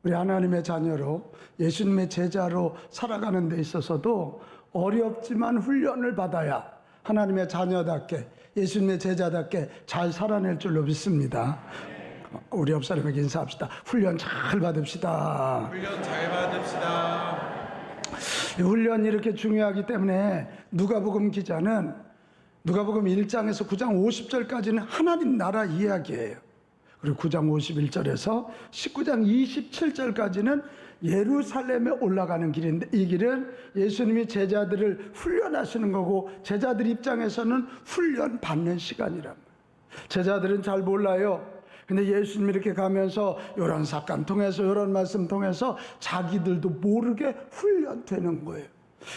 우리 하나님의 자녀로 예수님의 제자로 살아가는 데 있어서도 어렵지만 훈련을 받아야 하나님의 자녀답게 예수님의 제자답게 잘 살아낼 줄로 믿습니다. 우리 옆 사람에게 인사합시다. 훈련 잘 받읍시다. 훈련 잘 받읍시다. 이 훈련이 이렇게 중요하기 때문에 누가복음 기자는 누가복음 1장에서 9장 50절까지는 하나님 나라 이야기예요. 그리고 9장 51절에서 19장 27절까지는 예루살렘에 올라가는 길인데, 이 길은 예수님이 제자들을 훈련하시는 거고 제자들 입장에서는 훈련 받는 시간이란 말이에요. 제자들은 잘 몰라요. 근데 예수님이 이렇게 가면서 이런 사건 통해서 이런 말씀 통해서 자기들도 모르게 훈련되는 거예요.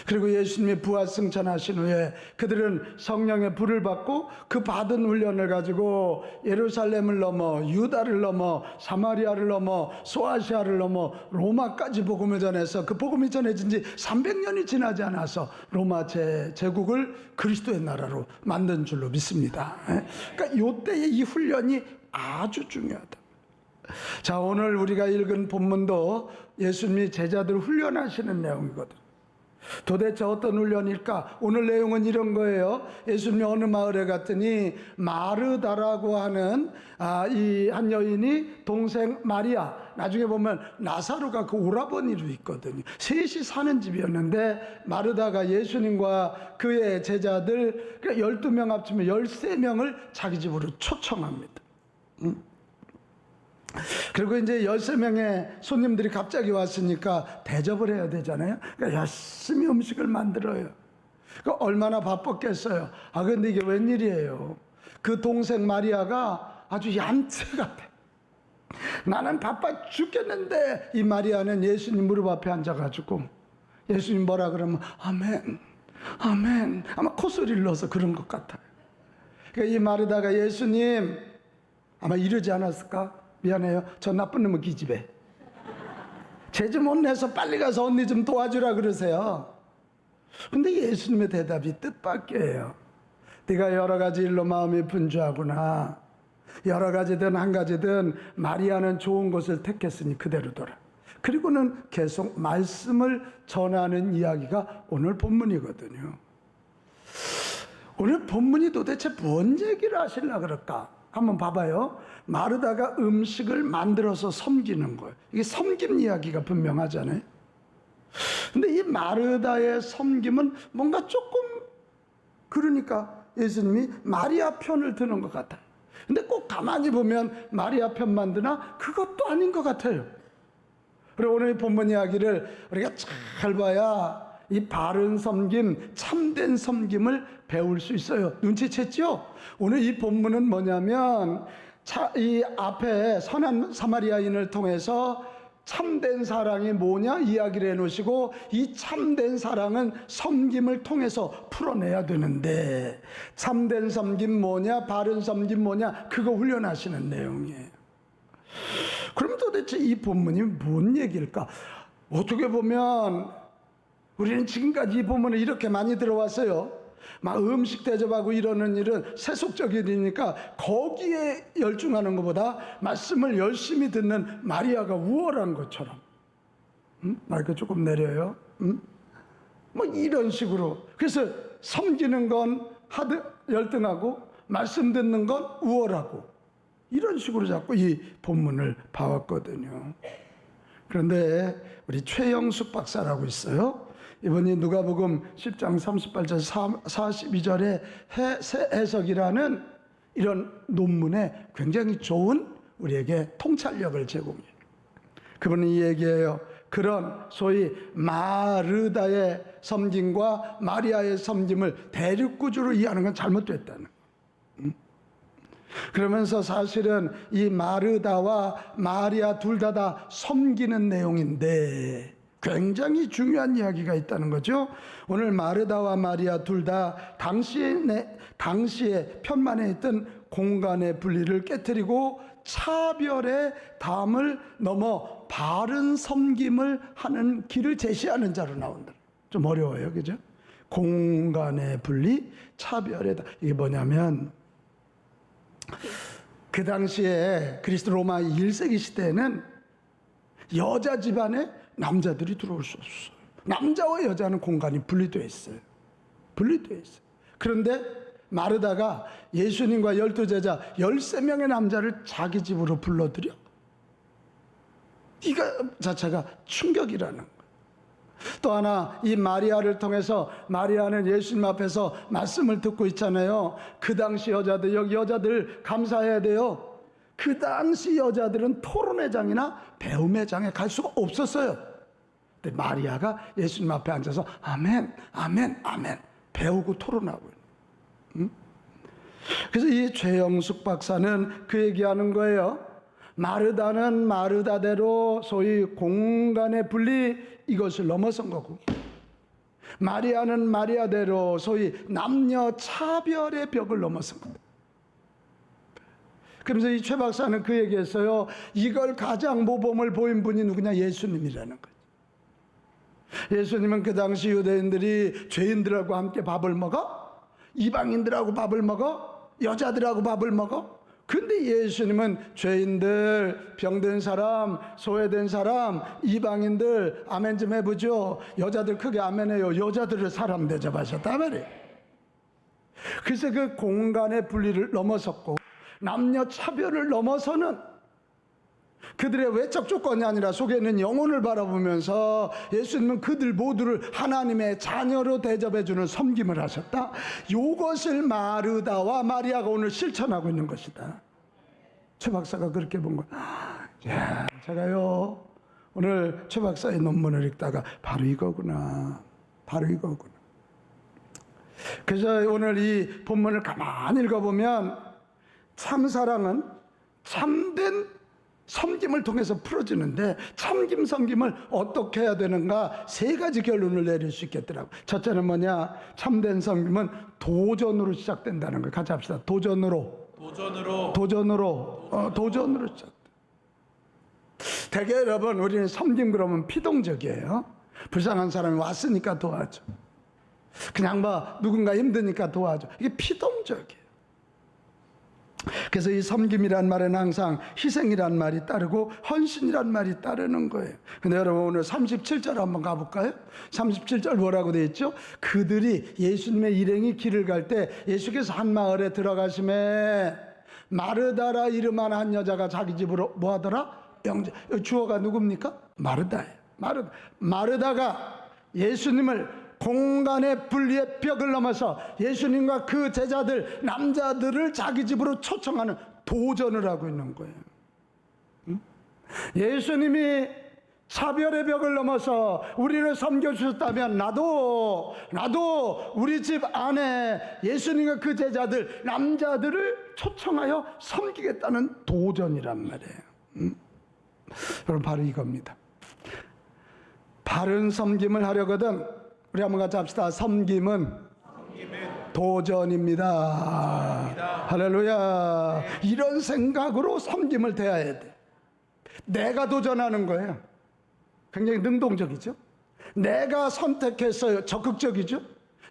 그리고 예수님이 부활승천하신 후에 그들은 성령의 불을 받고 그 받은 훈련을 가지고 예루살렘을 넘어 유다를 넘어 사마리아를 넘어 소아시아를 넘어 로마까지 복음을 전해서, 그 복음이 전해진 지 300년이 지나지 않아서 로마 제국을 그리스도의 나라로 만든 줄로 믿습니다. 그러니까 이때의 이 훈련이 아주 중요하다. 자, 오늘 우리가 읽은 본문도 예수님이 제자들을 훈련하시는 내용이거든. 도대체 어떤 훈련일까? 오늘 내용은 이런 거예요. 예수님이 어느 마을에 갔더니 마르다라고 하는 이 한 여인이 동생 마리아, 나중에 보면 나사로가 그 오라버니로 있거든요. 셋이 사는 집이었는데 마르다가 예수님과 그의 제자들 12명 합치면 13명을 자기 집으로 초청합니다. 그리고 이제 13명의 손님들이 갑자기 왔으니까 대접을 해야 되잖아요. 그러니까 열심히 음식을 만들어요. 그러니까 얼마나 바빴겠어요. 근데 이게 웬일이에요. 그 동생 마리아가 아주 얌체 같아. 나는 바빠 죽겠는데 이 마리아는 예수님 무릎 앞에 앉아가지고 예수님 뭐라 그러면 아멘, 아멘. 아마 콧소리를 넣어서 그런 것 같아요. 그러니까 이 마르다가 예수님 아마 이러지 않았을까? 미안해요. 저 나쁜 놈의 기집애. 쟤 좀 혼내서 빨리 가서 언니 좀 도와주라 그러세요. 근데 예수님의 대답이 뜻밖이에요. 네가 여러 가지 일로 마음이 분주하구나. 여러 가지든 한 가지든 마리아는 좋은 것을 택했으니 그대로 둬라. 그리고는 계속 말씀을 전하는 이야기가 오늘 본문이거든요. 오늘 본문이 도대체 뭔 얘기를 하시려고 그럴까? 한번 봐봐요. 마르다가 음식을 만들어서 섬기는 거예요. 이게 섬김 이야기가 분명하잖아요. 근데 이 마르다의 섬김은 뭔가 조금, 그러니까 예수님이 마리아 편을 드는 것 같아요. 근데 꼭 가만히 보면 마리아 편만 드나? 그것도 아닌 것 같아요. 그리고 오늘 이 본문 이야기를 우리가 잘 봐야 이 바른 섬김, 참된 섬김을 배울 수 있어요. 눈치챘죠? 오늘 이 본문은 뭐냐면 이 앞에 선한 사마리아인을 통해서 참된 사랑이 뭐냐 이야기를 해놓으시고, 이 참된 사랑은 섬김을 통해서 풀어내야 되는데 참된 섬김 뭐냐, 바른 섬김 뭐냐, 그거 훈련하시는 내용이에요. 그럼 도대체 이 본문이 뭔 얘기일까? 어떻게 보면 우리는 지금까지 이 본문을 이렇게 많이 들어왔어요. 막 음식 대접하고 이러는 일은 세속적인 일이니까 거기에 열중하는 것보다 말씀을 열심히 듣는 마리아가 우월한 것처럼, 마이크 조금 내려요. 뭐 이런 식으로. 그래서 섬기는 건 열등하고 말씀 듣는 건 우월하고, 이런 식으로 자꾸 이 본문을 봐왔거든요. 그런데 우리 최영숙 박사라고 있어요. 이번이 누가복음 10장 38절 42절의 해석이라는 이런 논문에 굉장히 좋은 우리에게 통찰력을 제공해요. 그분은 이 얘기예요. 그런 소위 마르다의 섬김과 마리아의 섬김을 대립구조로 이해하는 건 잘못됐다는 거예요. 그러면서 사실은 이 마르다와 마리아 둘 다 섬기는 내용인데 굉장히 중요한 이야기가 있다는 거죠. 오늘 마르다와 마리아 둘 다 당시에 편만에 있던 공간의 분리를 깨뜨리고 차별의 담을 넘어 바른 섬김을 하는 길을 제시하는 자로 나온다. 좀 어려워요, 그죠? 공간의 분리, 차별의 담. 이게 뭐냐면 그 당시에 그리스 로마 1세기 시대에는 여자 집안에 남자들이 들어올 수 없어요. 남자와 여자는 공간이 분리되어 있어요. 분리되어 있어요. 그런데 마르다가 예수님과 12제자 13명의 남자를 자기 집으로 불러들여. 이거 자체가 충격이라는 거예요. 또 하나, 이 마리아를 통해서, 마리아는 예수님 앞에서 말씀을 듣고 있잖아요. 그 당시 여자들, 여기 여자들 감사해야 돼요. 그 당시 여자들은 토론회장이나 배움회장에 갈 수가 없었어요. 근데 마리아가 예수님 앞에 앉아서 아멘, 아멘, 아멘 배우고 토론하고 있는. 그래서 이 최영숙 박사는 그 얘기하는 거예요. 마르다는 마르다대로 소위 공간의 분리, 이것을 넘어선 거고, 마리아는 마리아대로 소위 남녀 차별의 벽을 넘어선 겁니다. 그러면서 이 최 박사는 그 얘기했어요. 이걸 가장 모범을 보인 분이 누구냐? 예수님이라는 거죠. 예수님은 그 당시 유대인들이 죄인들하고 함께 밥을 먹어? 이방인들하고 밥을 먹어? 여자들하고 밥을 먹어? 근데 예수님은 죄인들, 병든 사람, 소외된 사람, 이방인들, 아멘 좀 해보죠. 여자들 크게 아멘해요. 여자들을 사람 대접하셨다 말이에요. 그래서 그 공간의 분리를 넘어섰고, 남녀 차별을 넘어서는 그들의 외적 조건이 아니라 속에 있는 영혼을 바라보면서 예수님은 그들 모두를 하나님의 자녀로 대접해주는 섬김을 하셨다. 이것을 마르다와 마리아가 오늘 실천하고 있는 것이다. 최 박사가 그렇게 본 거예요. 야, 제가요 오늘 최 박사의 논문을 읽다가 바로 이거구나, 바로 이거구나. 그래서 오늘 이 본문을 가만히 읽어보면 참 사랑은 참된 섬김을 통해서 풀어지는데, 참김 섬김을 어떻게 해야 되는가 세 가지 결론을 내릴 수 있겠더라고. 첫째는 뭐냐? 참된 섬김은 도전으로 시작된다는 거예요. 같이 합시다. 도전으로 시작. 대개 여러분, 우리는 섬김 그러면 피동적이에요. 불쌍한 사람이 왔으니까 도와줘. 그냥 누군가 힘드니까 도와줘. 이게 피동적이에요. 그래서 이 섬김이란 말에는 항상 희생이란 말이 따르고 헌신이란 말이 따르는 거예요. 근데 여러분, 오늘 37절 한번 가볼까요? 37절 뭐라고 되어 있죠? 그들이 예수님의 일행이 길을 갈 때 예수께서 한 마을에 들어가심에 마르다라 이름한 한 여자가 자기 집으로 뭐 하더라? 영제. 주어가 누굽니까? 마르다예요. 마르다가 예수님을 공간의 분리의 벽을 넘어서 예수님과 그 제자들, 남자들을 자기 집으로 초청하는 도전을 하고 있는 거예요. 예수님이 차별의 벽을 넘어서 우리를 섬겨주셨다면 나도 우리 집 안에 예수님과 그 제자들, 남자들을 초청하여 섬기겠다는 도전이란 말이에요. 여러분, 바로 이겁니다. 바른 섬김을 하려거든 우리 한번 같이 합시다. 섬김은 도전입니다. 할렐루야. 네. 이런 생각으로 섬김을 대해야 돼. 내가 도전하는 거예요. 굉장히 능동적이죠. 내가 선택했어요. 적극적이죠.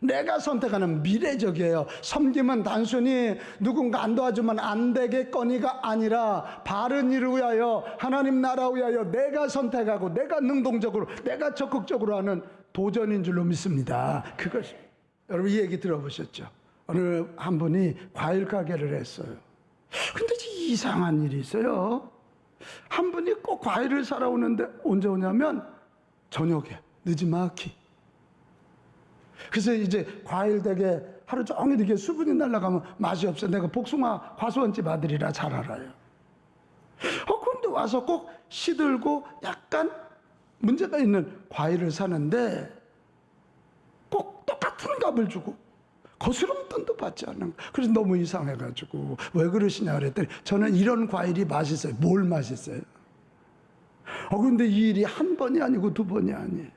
내가 선택하는 미래적이에요. 섬김은 단순히 누군가 안 도와주면 안 되겠거니가 아니라 바른 일을 위하여, 하나님 나라 위하여 내가 선택하고 내가 능동적으로, 내가 적극적으로 하는 도전인 줄로 믿습니다. 그것이, 여러분 이 얘기 들어보셨죠? 어느 한 분이 과일 가게를 했어요. 근데 이상한 일이 있어요. 한 분이 꼭 과일을 사러 오는데 언제 오냐면 저녁에 늦지막히. 그래서 이제 과일 되게 하루 종일 이렇게 수분이 날아가면 맛이 없어. 내가 복숭아 과수원집 아들이라 잘 알아요. 근데 와서 꼭 시들고 약간 문제가 있는 과일을 사는데 꼭 똑같은 값을 주고 거스름돈도 받지 않는 거예요. 그래서 너무 이상해가지고 왜 그러시냐 그랬더니 저는 이런 과일이 맛있어요. 뭘 맛있어요? 근데 이 일이 한 번이 아니고 두 번이 아니에요.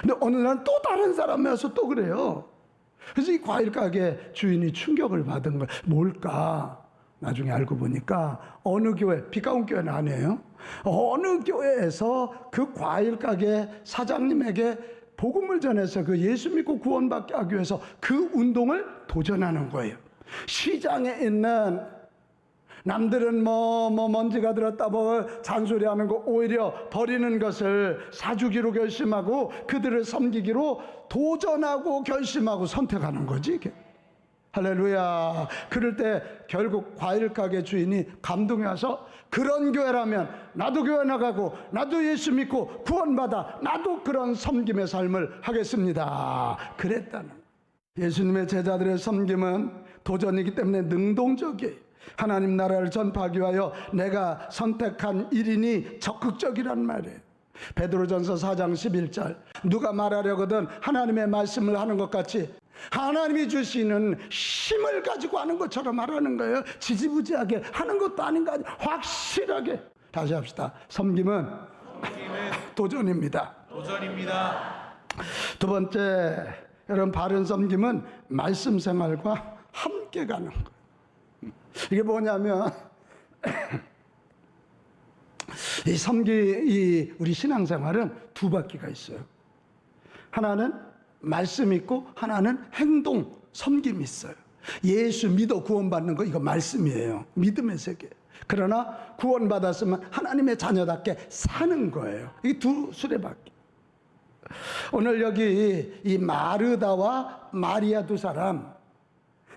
근데 어느 날 또 다른 사람이 와서 또 그래요. 그래서 이 과일 가게 주인이 충격을 받은 거예요. 뭘까? 나중에 알고 보니까 어느 교회, 비가운 교회는 아니에요. 어느 교회에서 그 과일 가게 사장님에게 복음을 전해서 그 예수 믿고 구원받게 하기 위해서 그 운동을 도전하는 거예요. 시장에 있는 남들은 먼지가 들었다 잔소리하는 거 오히려 버리는 것을 사주기로 결심하고 그들을 섬기기로 도전하고 결심하고 선택하는 거지 이게. 할렐루야. 그럴 때 결국 과일 가게 주인이 감동이 와서 그런 교회라면 나도 교회 나가고 나도 예수 믿고 구원받아 나도 그런 섬김의 삶을 하겠습니다. 그랬다는 거예요. 예수님의 제자들의 섬김은 도전이기 때문에 능동적이에요. 하나님 나라를 전파하기 위하여 내가 선택한 일이니 적극적이란 말이에요. 베드로전서 4장 11절 누가 말하려거든 하나님의 말씀을 하는 것 같이 하나님이 주시는 힘을 가지고 하는 것처럼 하라는 거예요. 지지부지하게 하는 것도 아닌 거 아니에요. 확실하게. 다시 합시다. 섬김은 도전입니다. 두 번째, 여러분 바른 섬김은 말씀 생활과 함께 가는 거예요. 이게 뭐냐면 이 우리 신앙생활은 두 바퀴가 있어요. 하나는 말씀 있고 하나는 행동, 섬김이 있어요. 예수 믿어 구원받는 거 이거 말씀이에요. 믿음의 세계. 그러나 구원받았으면 하나님의 자녀답게 사는 거예요. 이 두 수레바퀴. 오늘 여기 이 마르다와 마리아 두 사람,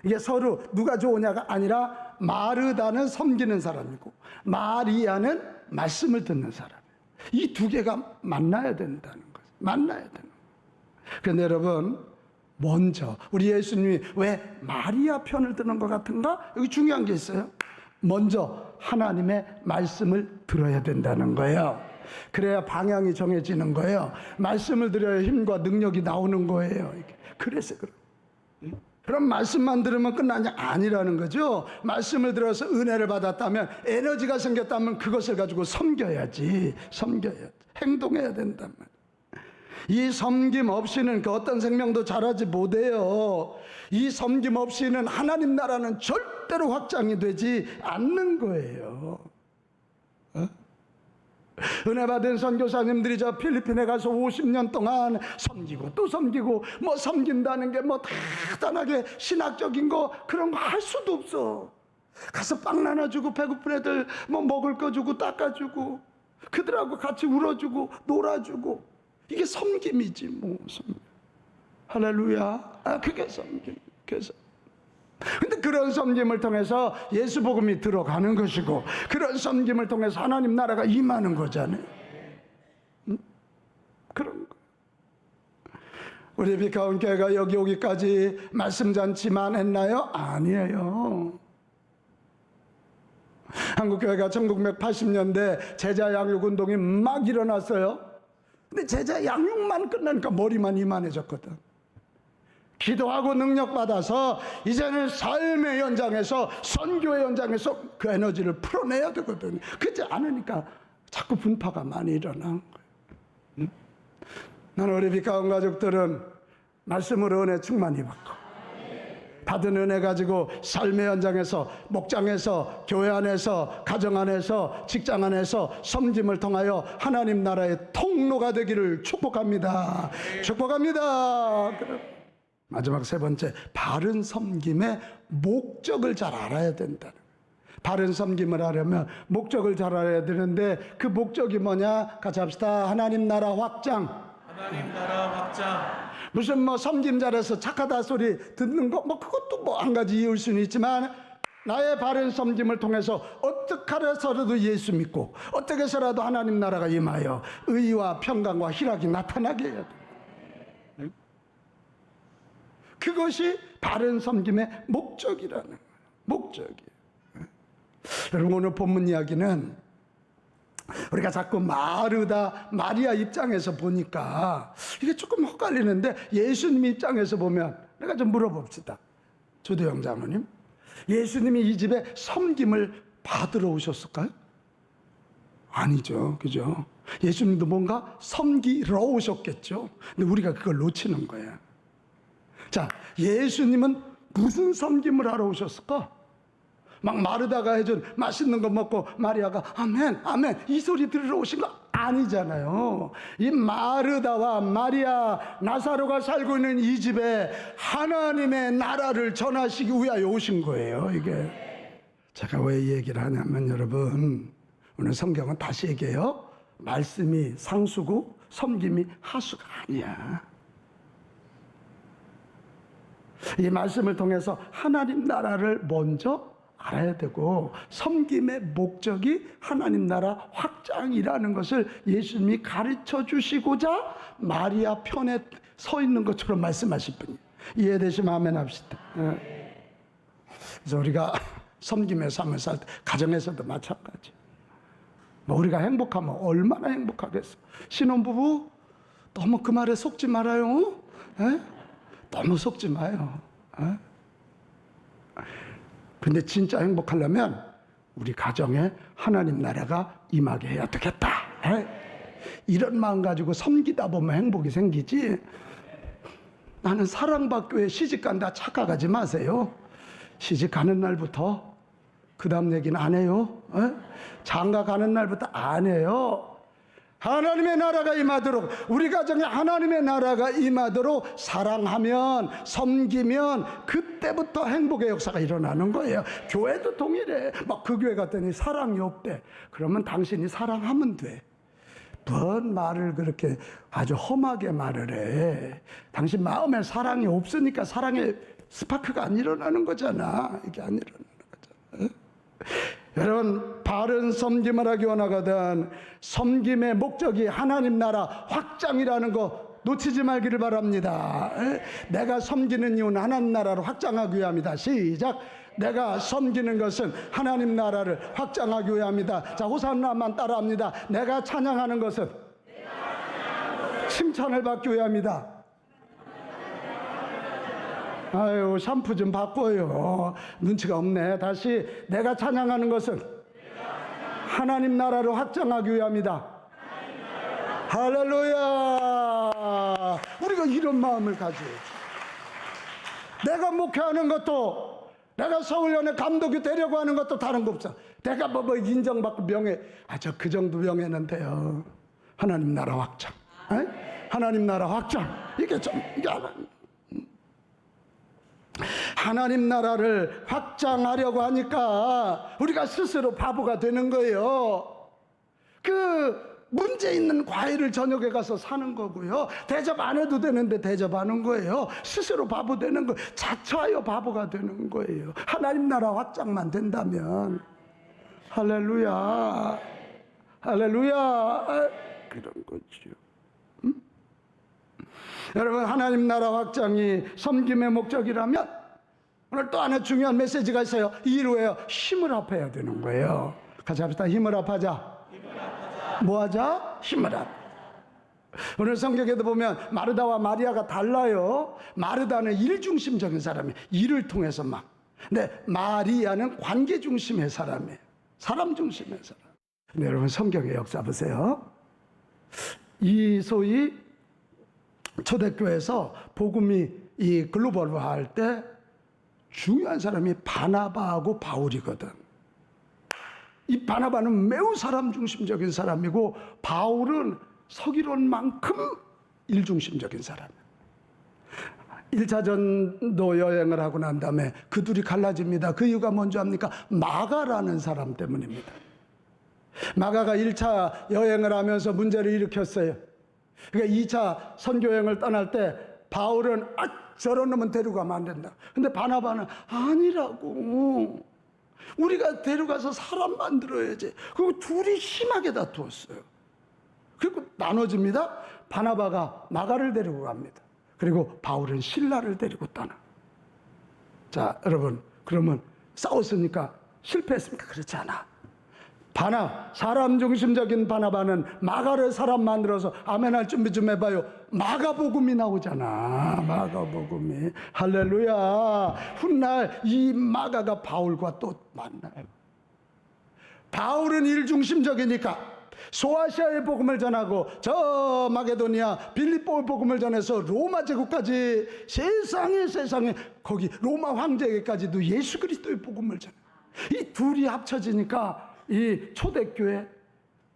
이게 서로 누가 좋으냐가 아니라 마르다는 섬기는 사람이고 마리아는 말씀을 듣는 사람이에요. 이 두 개가 만나야 된다는 거죠. 만나야 되는 거예요. 그런데 여러분, 먼저 우리 예수님이 왜 마리아 편을 드는 것 같은가? 여기 중요한 게 있어요. 먼저 하나님의 말씀을 들어야 된다는 거예요. 그래야 방향이 정해지는 거예요. 말씀을 들어야 힘과 능력이 나오는 거예요. 그래서 그럼 말씀만 들으면 끝나냐? 아니라는 거죠. 말씀을 들어서 은혜를 받았다면, 에너지가 생겼다면 그것을 가지고 섬겨야지. 행동해야 된단 말이에요. 이 섬김 없이는 그 어떤 생명도 자라지 못해요. 이 섬김 없이는 하나님 나라는 절대로 확장이 되지 않는 거예요. 은혜 받은 선교사님들이 저 필리핀에 가서 50년 동안 섬기고 또 섬기고 섬긴다는 게 대단하게 신학적인 거 그런 거 할 수도 없어. 가서 빵 나눠주고 배고픈 애들 먹을 거 주고 닦아주고 그들하고 같이 울어주고 놀아주고 이게 섬김이지 섬김. 할렐루야. 그게 섬김. 근데 그런 섬김을 통해서 예수 복음이 들어가는 것이고 그런 섬김을 통해서 하나님 나라가 임하는 거잖아요. 그런 거. 우리 비카운 교회가 여기 오기까지 말씀 잔치만 했나요? 아니에요. 한국교회가 1980년대 제자 양육 운동이 막 일어났어요. 근데 제자 양육만 끝나니까 머리만 이만해졌거든. 기도하고 능력받아서 이제는 삶의 현장에서 선교의 현장에서 그 에너지를 풀어내야 되거든요. 그렇지 않으니까 자꾸 분파가 많이 일어나는 거예요. 나는 우리 비카운 가족들은 말씀으로 은혜 충만히 받고 받은 은혜 가지고 삶의 현장에서 목장에서 교회 안에서 가정 안에서 직장 안에서 섬김을 통하여 하나님 나라의 통로가 되기를 축복합니다. 축복합니다. 마지막 세 번째, 바른 섬김의 목적을 잘 알아야 된다는 거예요. 바른 섬김을 하려면 목적을 잘 알아야 되는데 그 목적이 뭐냐? 같이 합시다. 하나님 나라 확장. 무슨 섬김 잘해서 착하다 소리 듣는 거 그것도 한 가지 이유일 수는 있지만 나의 바른 섬김을 통해서 어떻게 해서라도 예수 믿고 어떻게 해서라도 하나님 나라가 임하여 의와 평강과 희락이 나타나게 해야 돼. 그것이 바른 섬김의 목적이라는 거예요. 목적이에요. 여러분, 오늘 본문 이야기는 우리가 자꾸 마르다, 마리아 입장에서 보니까 이게 조금 헷갈리는데 예수님 입장에서 보면 내가 좀 물어봅시다. 조대영 장로님, 예수님이 이 집에 섬김을 받으러 오셨을까요? 아니죠. 그죠? 예수님도 뭔가 섬기러 오셨겠죠. 근데 우리가 그걸 놓치는 거예요. 자, 예수님은 무슨 섬김을 하러 오셨을까? 막 마르다가 해준 맛있는 거 먹고 마리아가 아멘 아멘 이 소리 들으러 오신 거 아니잖아요. 이 마르다와 마리아, 나사로가 살고 있는 이 집에 하나님의 나라를 전하시기 위하여 오신 거예요. 이게 제가 왜 이 얘기를 하냐면 여러분, 오늘 성경은 다시 얘기해요. 말씀이 상수고 섬김이 하수가 아니야. 이 말씀을 통해서 하나님 나라를 먼저 알아야 되고, 섬김의 목적이 하나님 나라 확장이라는 것을 예수님이 가르쳐 주시고자 마리아 편에 서 있는 것처럼 말씀하실 분이에요. 이해되시면 아멘 합시다. 그래서 우리가 섬김의 삶을 살 때 가정에서도 마찬가지. 뭐 우리가 행복하면 얼마나 행복하겠어. 신혼부부 너무 그 말에 속지 말아요. 에? 너무 속지 마요. 에? 근데 진짜 행복하려면 우리 가정에 하나님 나라가 임하게 해야 되겠다. 에? 이런 마음 가지고 섬기다 보면 행복이 생기지. 나는 사랑받기 위해 시집간다 착각하지 마세요. 시집 가는 날부터 그 다음 얘기는 안 해요. 에? 장가 가는 날부터 안 해요. 하나님의 나라가 임하도록, 우리 가정에 하나님의 나라가 임하도록 사랑하면, 섬기면 그때부터 행복의 역사가 일어나는 거예요. 교회도 동일해. 막 그 교회 갔더니 사랑이 없대. 그러면 당신이 사랑하면 돼. 뭔 말을 그렇게 아주 험하게 말을 해. 당신 마음에 사랑이 없으니까 사랑의 스파크가 안 일어나는 거잖아. 이게 안 일어나는 거잖아. 여러분, 바른 섬김을 하기 원하거든 섬김의 목적이 하나님 나라 확장이라는 거 놓치지 말기를 바랍니다. 내가 섬기는 이유는 하나님 나라를 확장하기 위함이다. 시작. 내가 섬기는 것은 하나님 나라를 확장하기 위함이다. 자, 호산나만 따라합니다. 내가 찬양하는 것은 칭찬을 받기 위함이다. 아유, 샴푸 좀 바꿔요. 눈치가 없네. 다시. 내가 찬양하는 것은 하나님 나라를 확장하기 위함이다. 할렐루야. 우리가 이런 마음을 가져야지. 내가 목회하는 것도, 내가 서울연회 감독이 되려고 하는 것도 다른 거 없어. 내가 뭐 인정받고 명예, 저 그 정도 명예는 돼요. 하나님 나라 확장. 하나님 나라 확장. 이게 좀, 이게 하나님 나라를 확장하려고 하니까 우리가 스스로 바보가 되는 거예요. 그 문제 있는 과일을 저녁에 가서 사는 거고요. 대접 안 해도 되는데 대접하는 거예요. 스스로 바보 되는 거예요. 자처하여 바보가 되는 거예요. 하나님 나라 확장만 된다면. 할렐루야. 할렐루야. 그런 거죠. 여러분, 하나님 나라 확장이 섬김의 목적이라면 오늘 또 하나 중요한 메시지가 있어요. 이루어야 힘을 합해야 되는 거예요. 같이 합시다. 힘을 합하자. 뭐 하자? 힘을 합. 오늘 성경에도 보면 마르다와 마리아가 달라요. 마르다는 일중심적인 사람이에요. 일을 통해서 막. 근데 마리아는 관계 중심의 사람이에요. 사람 중심의 사람. 근데 여러분, 성경의 역사 보세요. 이 소위 초대교회에서 복음이 이 글로벌화할 때 중요한 사람이 바나바하고 바울이거든. 이 바나바는 매우 사람 중심적인 사람이고 바울은 서기론만큼 일중심적인 사람이에요. 1차 전도 여행을 하고 난 다음에 그 둘이 갈라집니다. 그 이유가 뭔지 압니까? 마가라는 사람 때문입니다. 마가가 1차 여행을 하면서 문제를 일으켰어요. 그러니까 2차 선교여행을 떠날 때 바울은 저런 놈은 데려가면 안 된다. 근데 바나바는 아니라고. 우리가 데려가서 사람 만들어야지. 그리고 둘이 심하게 다투었어요. 그리고 나눠집니다. 바나바가 마가를 데리고 갑니다. 그리고 바울은 실라를 데리고 떠나. 자, 여러분, 그러면 싸웠으니까 실패했습니까? 그렇지 않아. 사람 중심적인 바나바는 마가를 사람 만들어서 아멘할 준비 좀 해봐요. 마가복음이 나오잖아. 마가복음이. 할렐루야. 훗날 이 마가가 바울과 또 만나요. 바울은 일중심적이니까 소아시아의 복음을 전하고 저 마게도니아 빌립보의 복음을 전해서 로마 제국까지 세상에 거기 로마 황제에게까지도 예수 그리스도의 복음을 전해. 이 둘이 합쳐지니까 이 초대교회,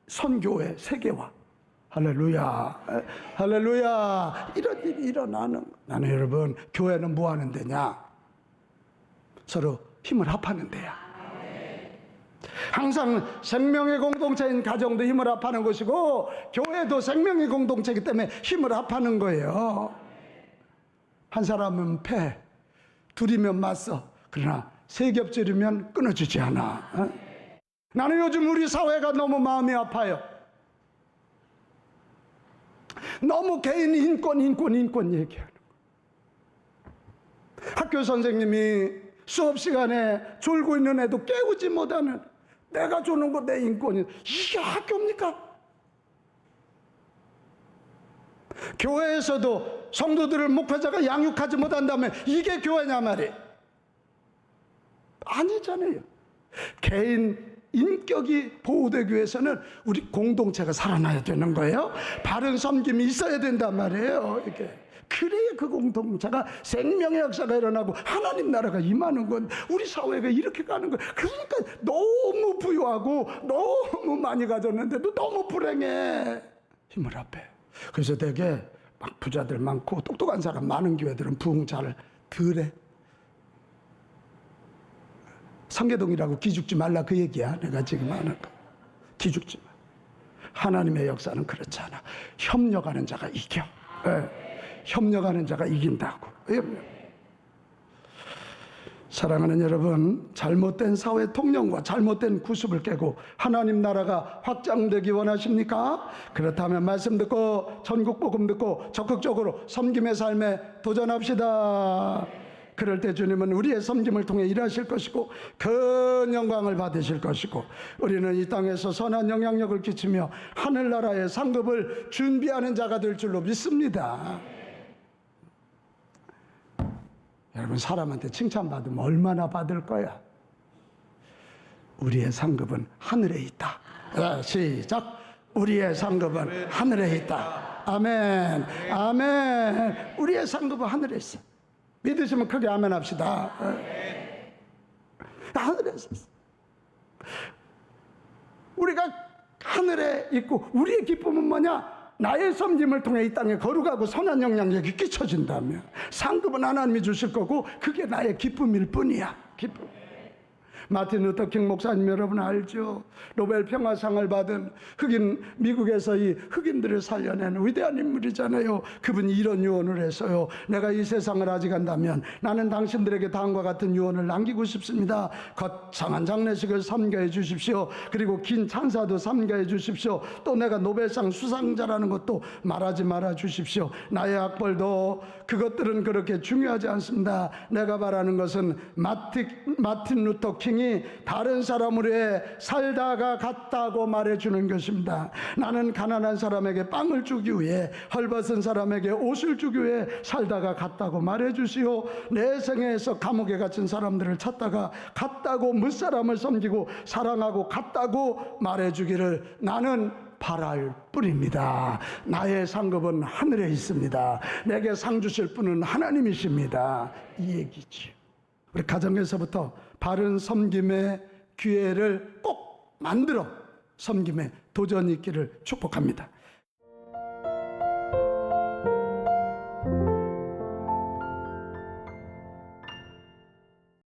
선교회, 세계화. 할렐루야. 할렐루야. 이런 일이 일어나는. 나는 여러분, 교회는 뭐 하는 데냐? 서로 힘을 합하는 데야. 항상 생명의 공동체인 가정도 힘을 합하는 것이고 교회도 생명의 공동체이기 때문에 힘을 합하는 거예요. 한 사람은 패, 둘이면 맞서. 그러나 세 겹질이면 끊어지지 않아. 나는 요즘 우리 사회가 너무 마음이 아파요. 너무 개인 인권 얘기하는 거예요. 학교 선생님이 수업 시간에 졸고 있는 애도 깨우지 못하는, 내가 주는 거 내 인권이, 이게 학교입니까? 교회에서도 성도들을 목회자가 양육하지 못한다면 이게 교회냐 말이에요. 아니잖아요. 개인 인격이 보호되기 위해서는 우리 공동체가 살아나야 되는 거예요. 바른 섬김이 있어야 된단 말이에요. 이렇게. 그래야 그 공동체가 생명의 역사가 일어나고 하나님 나라가 임하는 건, 우리 사회가 이렇게 가는 거예요. 그러니까 너무 부유하고 너무 많이 가졌는데도 너무 불행해. 힘을 합해. 그래서 되게 막 부자들 많고 똑똑한 사람 많은 교회들은 부흥 잘 덜해. 성계동이라고 기죽지 말라 그 얘기야. 내가 지금 하는 거. 기죽지 마. 하나님의 역사는 그렇지 않아. 협력하는 자가 이겨. 협력하는 자가 이긴다고. 사랑하는 여러분, 잘못된 사회 통념과 잘못된 구습을 깨고 하나님 나라가 확장되기 원하십니까? 그렇다면 말씀 듣고 전국 복음 듣고 적극적으로 섬김의 삶에 도전합시다. 그럴 때 주님은 우리의 섬김을 통해 일하실 것이고 큰 영광을 받으실 것이고, 우리는 이 땅에서 선한 영향력을 끼치며 하늘나라의 상급을 준비하는 자가 될 줄로 믿습니다. 여러분, 사람한테 칭찬받으면 얼마나 받을 거야? 우리의 상급은 하늘에 있다. 시작. 우리의 상급은 하늘에 있다. 아멘. 아멘. 우리의 상급은 하늘에 있어. 믿으시면 크게 아멘 합시다. 하늘에 있어. 우리가 하늘에 있고, 우리의 기쁨은 뭐냐? 나의 섬김을 통해 이 땅에 거룩하고 선한 영향력이 끼쳐진다면 상급은 하나님이 주실 거고, 그게 나의 기쁨일 뿐이야. 기쁨. 마틴 루터 킹 목사님 여러분 알죠? 노벨 평화상을 받은 미국에서 이 흑인들을 살려낸 위대한 인물이잖아요. 그분이 이런 유언을 했어요. 내가 이 세상을 아직 한다면 나는 당신들에게 다음과 같은 유언을 남기고 싶습니다. 거창한 장례식을 삼가해 주십시오. 그리고 긴 찬사도 삼가해 주십시오. 또 내가 노벨상 수상자라는 것도 말하지 말아 주십시오. 나의 학벌도 그것들은 그렇게 중요하지 않습니다. 내가 바라는 것은 마틴 루터 킹이 다른 사람을 위해 살다가 갔다고 말해주는 것입니다. 나는 가난한 사람에게 빵을 주기 위해, 헐벗은 사람에게 옷을 주기 위해 살다가 갔다고 말해주시오. 내 생애에서 감옥에 갇힌 사람들을 찾다가 갔다고 무사람을 섬기고 사랑하고 갔다고 말해주기를 나는 바랄 뿐입니다. 나의 상급은 하늘에 있습니다. 내게 상 주실 분은 하나님이십니다. 이 얘기지. 우리 가정에서부터 바른 섬김의 기회를 꼭 만들어 섬김에 도전이 있기를 축복합니다.